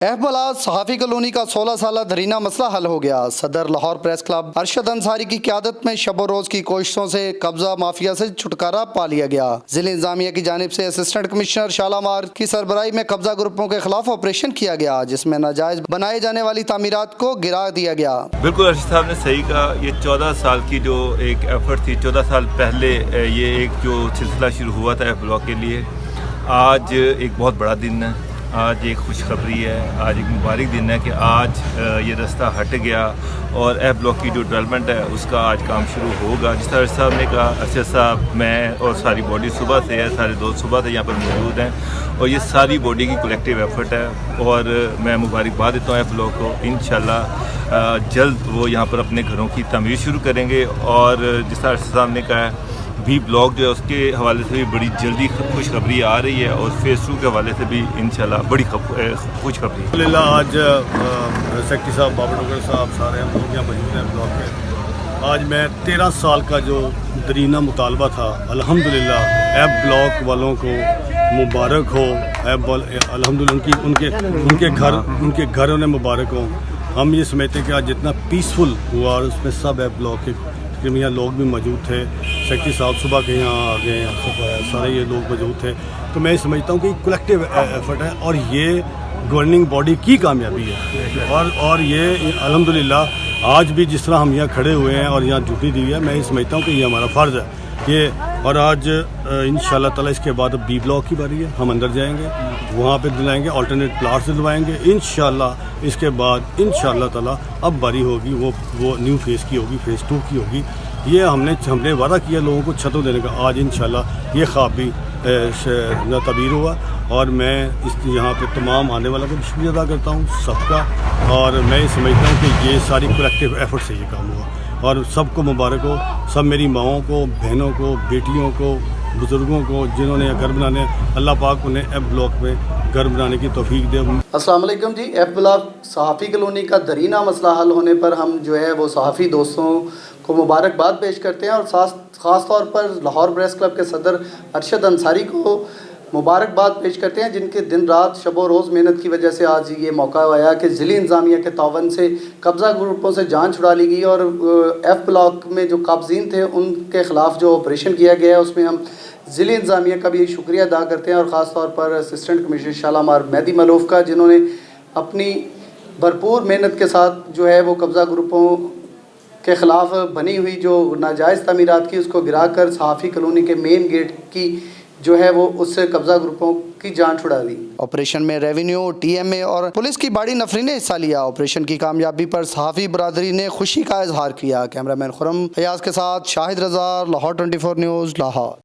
بلاد صحافی کالونی کا 16 سالہ درینہ مسئلہ حل ہو گیا۔ صدر لاہور پریس کلب ارشد انصاری کی قیادت میں شب و روز کی کوششوں سے قبضہ مافیا سے چھٹکارا پا لیا گیا۔ ضلع انتظامیہ کی جانب سے اسسٹنٹ کمشنر شالامار کی سربراہی میں قبضہ گروپوں کے خلاف آپریشن کیا گیا، جس میں ناجائز بنائے جانے والی تعمیرات کو گرا دیا گیا۔ بالکل ارشد صاحب نے صحیح کہا، یہ 14 سال کی جو ایک ایفرٹ تھی، 14 سال پہلے یہ ایک جو سلسلہ شروع ہوا تھا ایف بلاک کے لیے، آج ایک بہت بڑا دن ہے، آج ایک خوشخبری ہے، آج ایک مبارک دن ہے کہ آج یہ رستہ ہٹ گیا اور ایف بلاک کی جو ڈیولپمنٹ ہے اس کا آج کام شروع ہوگا۔ جس طرح ارشد صاحب نے کہا، ارشد صاحب، میں اور ساری باڈی صبح سے ہے، سارے دوست صبح سے یہاں پر موجود ہیں اور یہ ساری باڈی کی کلیکٹیو ایفرٹ ہے اور میں مبارکباد دیتا ہوں ایف بلاک کو۔ انشاءاللہ جلد وہ یہاں پر اپنے گھروں کی تعمیر شروع کریں گے اور جس طرح ارشد صاحب نے کہا ہے، بھی بلاک جو ہے اس کے حوالے سے بھی بڑی جلدی خوشخبری آ رہی ہے اور فیس 2 کے حوالے سے بھی انشاءاللہ بڑی خوشخبری۔ الحمدللہ آج سیکرٹری صاحب بابر ڈوگر صاحب سارے ہم لوگ یہاں موجود ہیں بلاک میں۔ آج میں 13 سال کا جو درینہ مطالبہ تھا، الحمدللہ ایف بلاک والوں کو مبارک ہو، الحمدللہ ان کے گھر انہیں مبارک ہوں۔ ہم یہ سمجھتے ہیں کہ آج جتنا پیسفل ہوا اور اس میں سب ایف بلاک کے یہاں لوگ بھی موجود تھے، سیکرٹری صاحب صبح کے یہاں آ گئے، سارے یہ لوگ موجود تھے، تو میں سمجھتا ہوں کہ کلیکٹیو ایفرٹ ہے اور یہ گورننگ باڈی کی کامیابی ہے اور یہ الحمدللہ آج بھی جس طرح ہم یہاں کھڑے ہوئے ہیں اور یہاں ڈیوٹی دی ہے، میں یہ سمجھتا ہوں کہ یہ ہمارا فرض ہے یہ۔ اور آج انشاءاللہ تعالیٰ اس کے بعد اب بی بلاک کی باری ہے، ہم اندر جائیں گے، وہاں پہ دلائیں گے، آلٹرنیٹ پلاٹ سے دلوائیں گے انشاءاللہ۔ اس کے بعد انشاءاللہ تعالیٰ اب باری ہوگی وہ نیو فیز کی ہوگی، فیز 2 کی ہوگی۔ یہ ہم نے وعدہ کیا لوگوں کو چھتوں دینے کا، آج انشاءاللہ یہ خواب بھی تعبیر ہوا اور میں یہاں پہ تمام آنے والوں کو بھی شکریہ ادا کرتا ہوں سب کا، اور میں یہ سمجھتا ہوں کہ یہ ساری کلیکٹیو ایفرٹ سے یہ کام ہوا اور سب کو مبارک ہو، سب میری ماؤں کو، بہنوں کو، بیٹیوں کو، بزرگوں کو جنہوں نے گھر بنانے، اللہ پاک انہیں ایف بلاک میں گھر بنانے کی توفیق دے۔ السلام علیکم جی۔ ایف بلاک صحافی کالونی کا درینہ مسئلہ حل ہونے پر ہم جو ہے وہ صحافی دوستوں کو مبارکباد پیش کرتے ہیں اور خاص طور پر لاہور پریس کلب کے صدر ارشد انصاری کو مبارکباد پیش کرتے ہیں، جن کے دن رات شب و روز محنت کی وجہ سے آج یہ موقع آیا کہ ضلع انتظامیہ کے تعاون سے قبضہ گروپوں سے جان چھڑا لی گئی اور ایف بلاک میں جو قابضین تھے ان کے خلاف جو آپریشن کیا گیا ہے اس میں ہم ضلع انتظامیہ کا بھی شکریہ ادا کرتے ہیں اور خاص طور پر اسسٹنٹ کمشنر شالامار مہدی ملوف کا، جنہوں نے اپنی بھرپور محنت کے ساتھ جو ہے وہ قبضہ گروپوں کے خلاف بنی ہوئی جو ناجائز تعمیرات کی اس کو گرا کر صحافی کالونی کے مین گیٹ کی جو ہے وہ اس سے قبضہ گروپوں کی جان چھڑا دی۔ آپریشن میں ریونیو، ٹی ایم اے اور پولیس کی بڑی نفری نے حصہ لیا۔ آپریشن کی کامیابی پر صحافی برادری نے خوشی کا اظہار کیا۔ کیمرہ مین خرم فیاض کے ساتھ شاہد رضا، لاہور 24 نیوز، لاہور۔